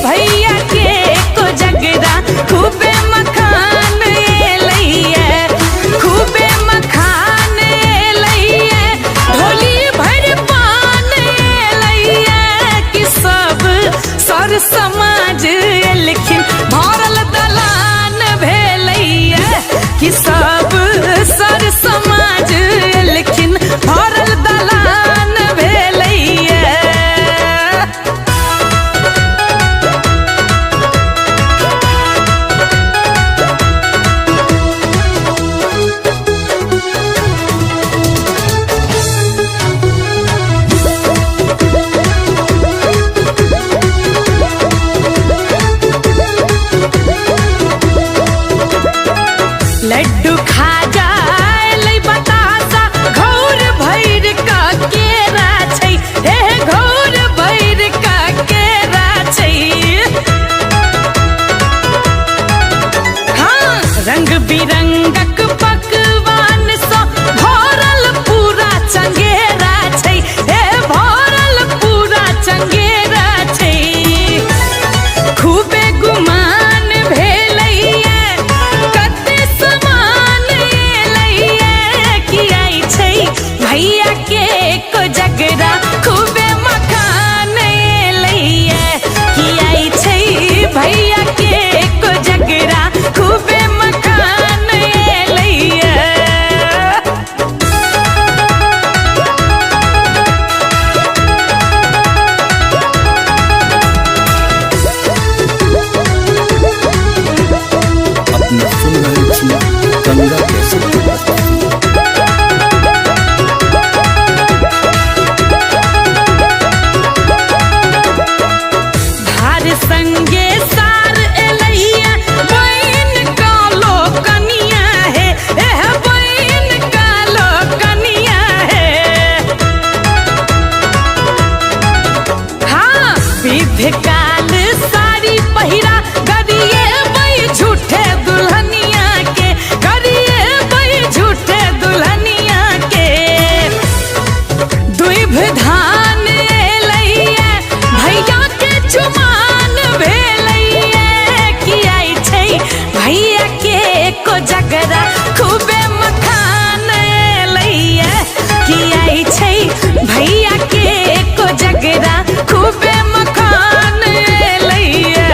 भैया के कोजगरा खूबे मखान लइए, खूबे मखान लइए, ढोली भर पान लइए कि सब सर समाज लिखिन भरल दलान भेलैया कि सब सर समाज लिखिन भरल दलान भेलैया। लड्डू खाजा लई बतासा घौर भैर का केरा छै, हे घौर भैर का केरा छै। हाँ रंग बिरंगक पकवान सँ भरल पूरा चंगेरा छै, हे भरल पूरा चंगेरा छै। खूबे गुमान भेलैया कते समान लइए कि आई छै भैया के कोजगरा खूबे मखान लइए कि आई छै भैया के कोजगरा खूबे मखान लइए। अपने सुन रहे छी गंगा कैसेट की प्रस्तुति। धार संगे सार एलैया बहिन कालो कनिया है, एह बहिन कालो कनिया है। हाँ विध काल साड़ी पहिरा गरिए बई झूठे दुल्हनिया के, गरिए बई झूठे दुल्हनिया के। दुइभ धान लइए भैया के चुमान भेलैया कि आई छै भैया के कोजगरा खूबे मखान लइए कि आई छै भैया के कोजगरा खूबे मखान लइए।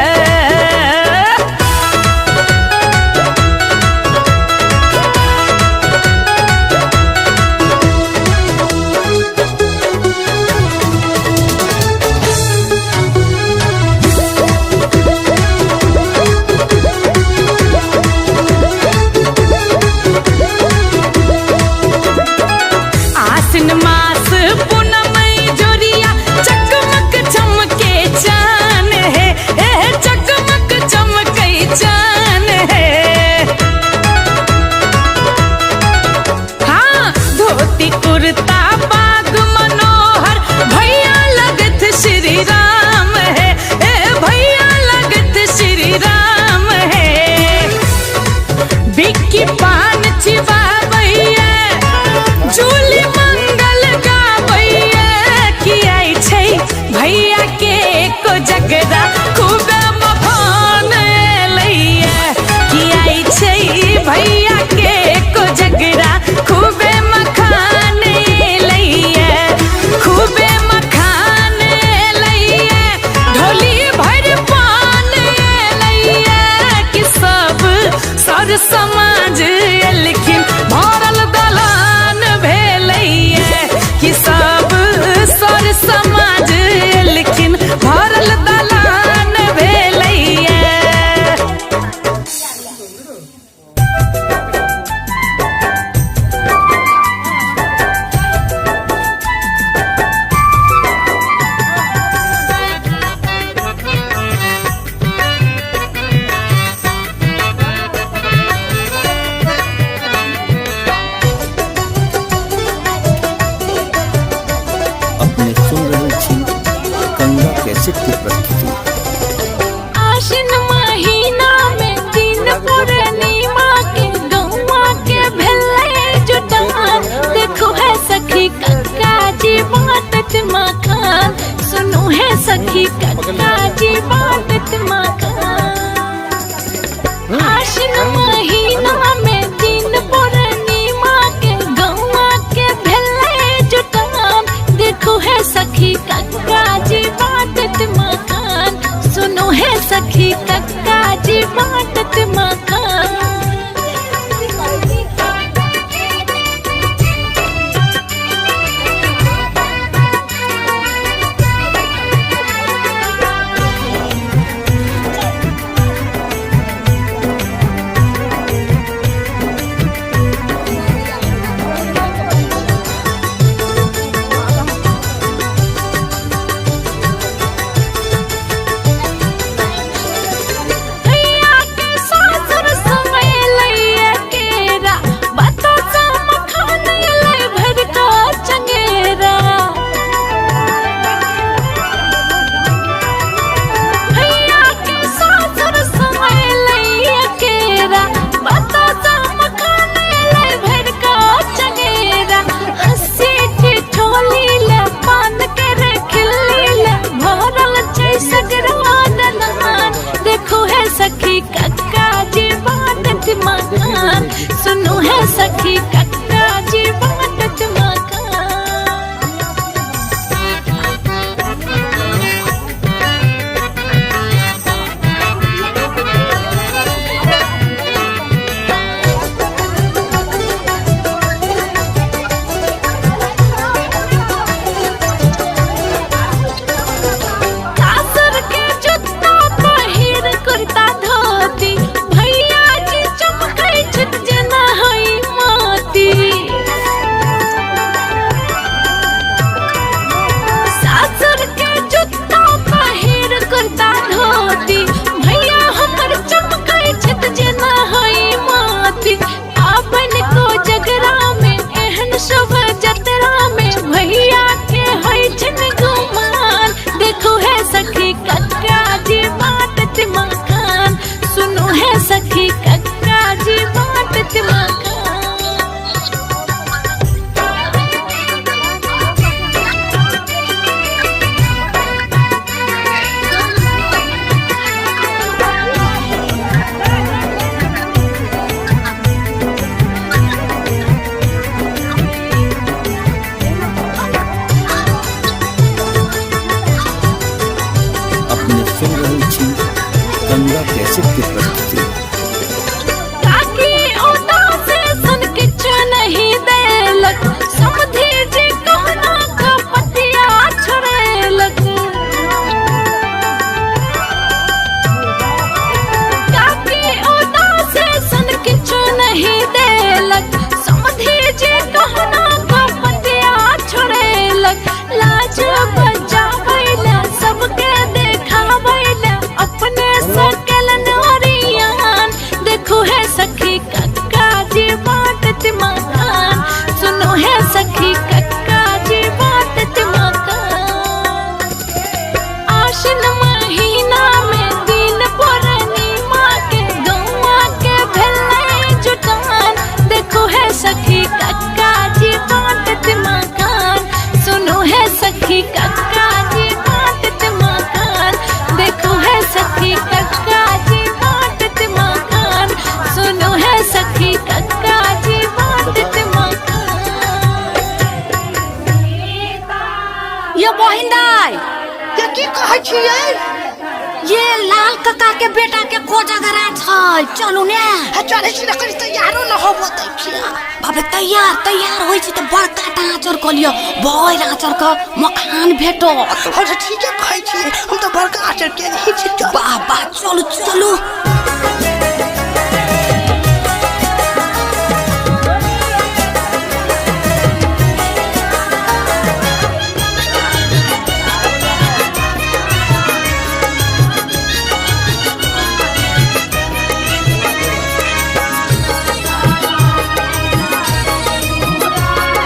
आसिन मास पूनमई जोरिया चकमक चमके चान है, चकमक चमके चान है। हाँ धोती कुर्ता बाग मनोहर भैया लगत श्री राम है, भैया लगत श्री राम है। बिक्की पान चिबाबैया जूली मंगल गाबैया कि आई छै भैया के कोजगरा खूबे मखान लइए कि आई छै भैया के कोजगरा खूबे मखान लइए, खूबे मखान लइए, ढोली भर पान लइए कि सब सर समाज लिखिन भरल दलान भेलैया कि सब सर समाज लिखिन भरल दलान भेलैया। अपने सुन रहे छी गंगा कैसेट की प्रस्तुति। आश्विन महीना में दिन पूर्णिमा के गौवा के भेलै जुटान, देखो है सखी कक्का जी बाटत मखान, सुनो है सखी कक्का जी बाटत सखी कक्का जी बाटत मकान। सखी कक्का जी बाटत मकान, सुनो है सखी कक्का जी बाटत मकान। कासर के जूता पहिर कुर्ता धोती, भैया जी चमकै छत जेना हई मोती। सासुर के जूता पहिर कुर्ता धोती, भैया हमर चमकै छत जेना हई मोती। अपन को जगरा में एहन शुभ जतरा में भैया के हई छन गुमान। देखो है सखी कक्का जी बाटत मकान, सुनो है सखी कक्का जी बाटत मकान। अपने सुन रही छी गंगा कैसेट की प्रस्तुति। काकी ओटा से सुन किछु नहीं देलक, समझी जी कहना का पतिया छोड़ेलक। काकी ओटा से सुन किछु नहीं देलक, समझी जी कहना का पतिया छोड़ेलक। लाज बचावैला सबके देखावैला, अपने सकल नोरियान। देखो है सखी कक्का जी बाटत मकान, सुनो है सखी कक्का जी बाटत मकान। आश्विन महीना में दिन पूर्णिमा के गौआ के भेलै जुटान। देखो है सखी कक्का जी बाटत मकान, सुनो है सखी कक्का जी बाटत मकान। देखो है सखी कक्का जी बाटत मकान, सुनो है सखी कक्का जी बाटत मकान। ये बहिन दाई, ये की कहै छियै? ये लाल कक्का के बेटा के कोजगरा छै, चलू ने। चले छी न, कनी तैयारो न होबो देखिया। बाबे तैयार होइ छी त बड़का टाचर क लियो, बड़ आचर क मखान भेटत। हम तो ठीक है कहै छियै, हम तो बड़का आचर के नहीं छी। बाबा चलू।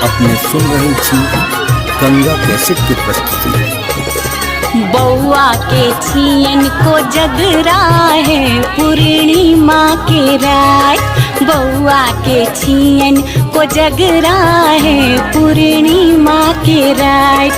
अपने सुन रही छी गंगा कैसेट की प्रस्तुति। बौआ के छियन को जगरा है पूर्णिमा के रात। बौआ के छियन को जगरा है पूर्णिमा के रात।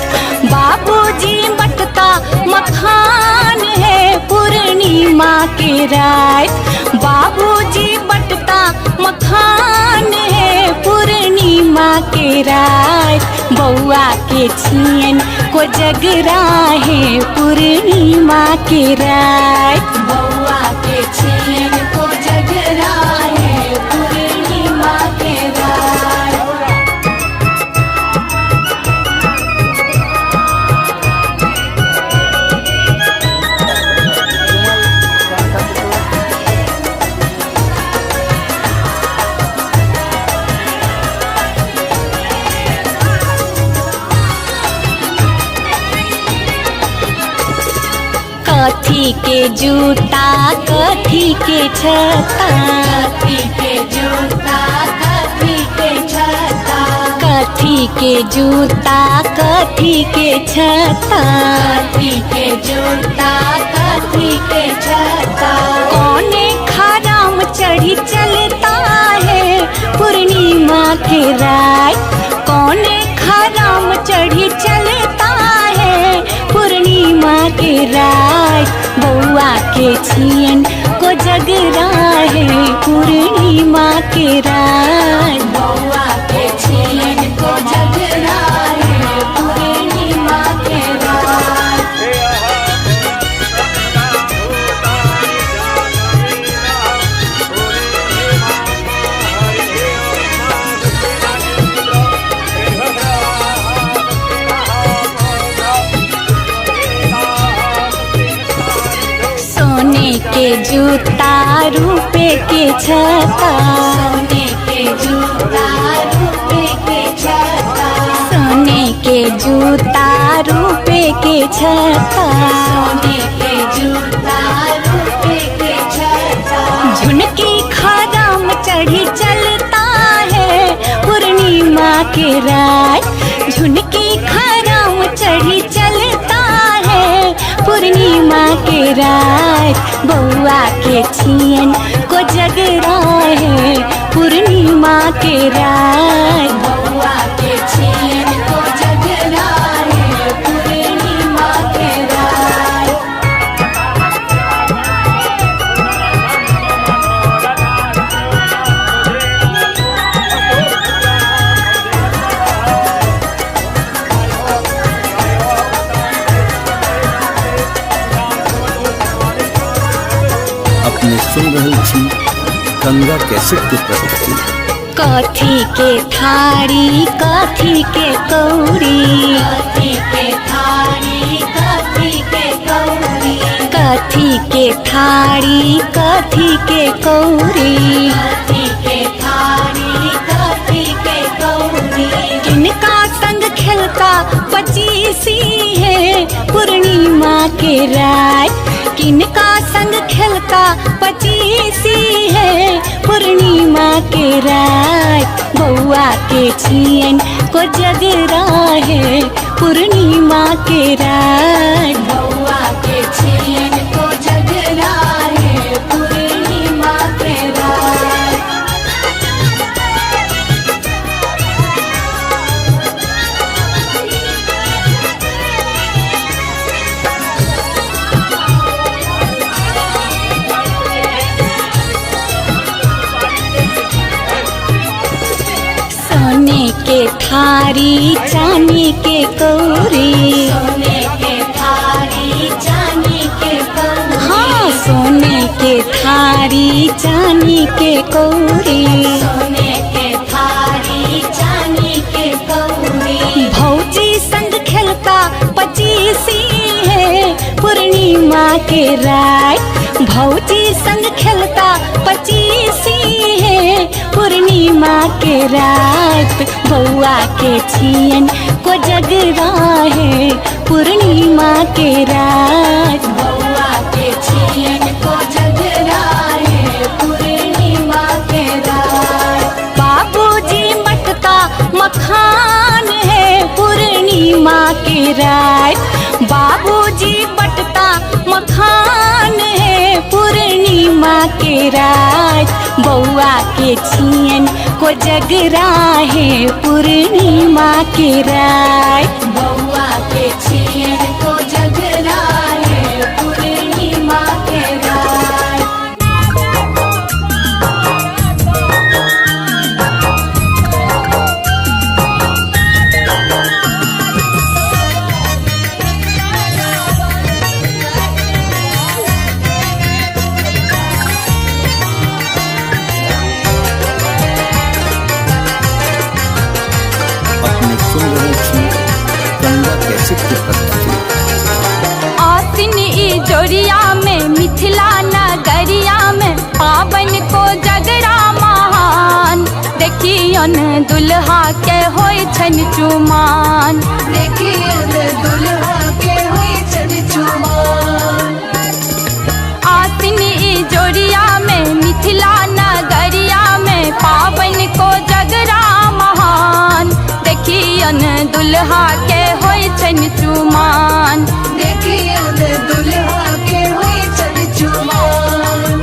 बाबूजी बटता मखान है पूर्णिमा के रात। बाबूजी बटता मखान है पूर्णिमा के रात। बौआ के छियन को जगरा है पूर्णिमा के रात। कथी के जूता कथी के छता, कथी के जूता कथी के छता, कथी के जूता कथी के छता, कथी के जूता कथी के छता। कौने खराम चढ़ी चलता है पूर्णिमा के रात, कौने खराम चढ़ी चलता है पूर्णिमा के रात। बउआ के छियन को जगरा है पूर्णिमा के रात, बउआ के छियन को जगरा है पूर्णिमा के रात। सोने के जूता रुपए के छता, सोने के जूता रुपए के छता, सोने के जूता रुपए के छता, सोने के जूता रुपए के छता। झुनकी खराम चढ़ी चलता है पूर्णिमा के रात, झुनकी खराम चढ़ी चलता है पूर्णिमा के रात। बउआ के छियन को जगरा है पूर्णिमा के रात, बउआ के छियन को जगरा है पूर्णिमा के रात। अपने सुन रही थी गंगा कैसेट की प्रस्तुति। कथी के थारी कथी के कौड़ी, कथी के थारी कथी के कौड़ी, कथी के थारी कथी के कौड़ी। कथी के थारी कथी के कौड़ी। किनका संग खेलता पचीसी है पूर्णिमा के रात, किनका संग खेलता पचीसी है पूर्णिमा के रात। बउआ के छियन को जगरा है पूर्णिमा के रात, बउआ के छियन को जगरा है पूर्णिमा के रात। सोने के थारी चांदी के कौड़ी, सोने के थारी चांदी के कौड़ी। हाँ सोने के थारी चांदी के कौड़ी। सोने के थारी चांदी के कौड़ी। भौजी संग खेलता पचीसी है पूर्णिमा के रात, भौजी संग खेलता पचीसी है पूर्णिमा के रात। बउआ के छियन को जगरा है पूर्णिमा के रात, बउआ के छियन को जगरा है पूर्णिमा के रात। बाबूजी मटका मखान है पूर्णिमा के रात, बाबूजी बटता मखान है पूर्णिमा के रात। बउआ के छियन को जगरा है पूर्णिमा के रात, बउआ के छियन को जगरा है पूर्णिमा के रात। अपने सुन रही थी गंगा कैसेट की प्रस्तुति। आसिन ई जोरिया में मिथिला नगरिया में पावन को जगरा महान। देखियन दुल्हा के होय छन चुमान, देखियन दुल्हा के होय छन चुमान। दुल्हा के होई छन चुमान। देखिए ने दुल्हा के होई छन चुमान।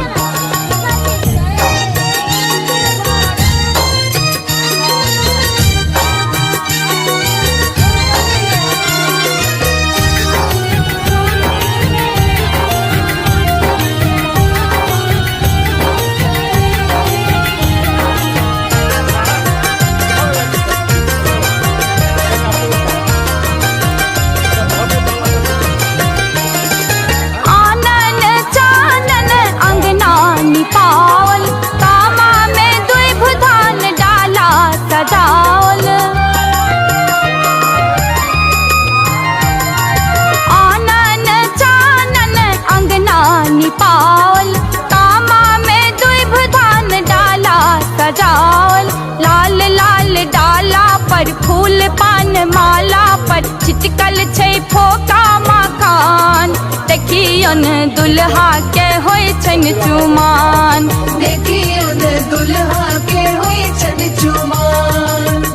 फूल पान माला पर चिटकल छै फोका मकान। देखियो ने दुल्हा के होई छन चुमान। देखिए ने दुल्हा के होई छन चुमान।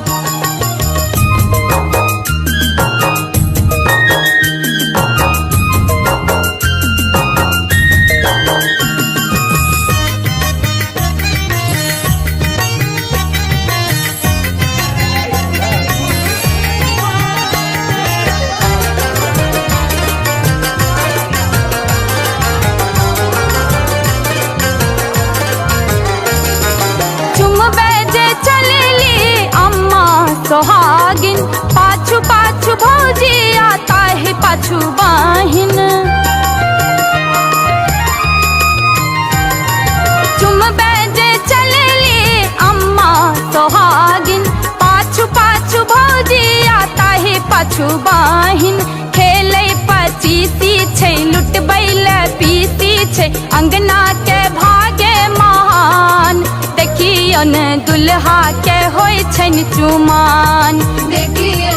सोहागिन पाछू पाछू भौजी आता है पाछू बाहिन। चुम बेजे चलेली अम्मा सोहागिन पाछू पाछू भौजी आता है पाछू बाहिन। खेले पचीसी छै लुट बैल पीसी छै अंगना के भागे महान। देखियो ने दुल्हा के होई छन चुमान। देखिए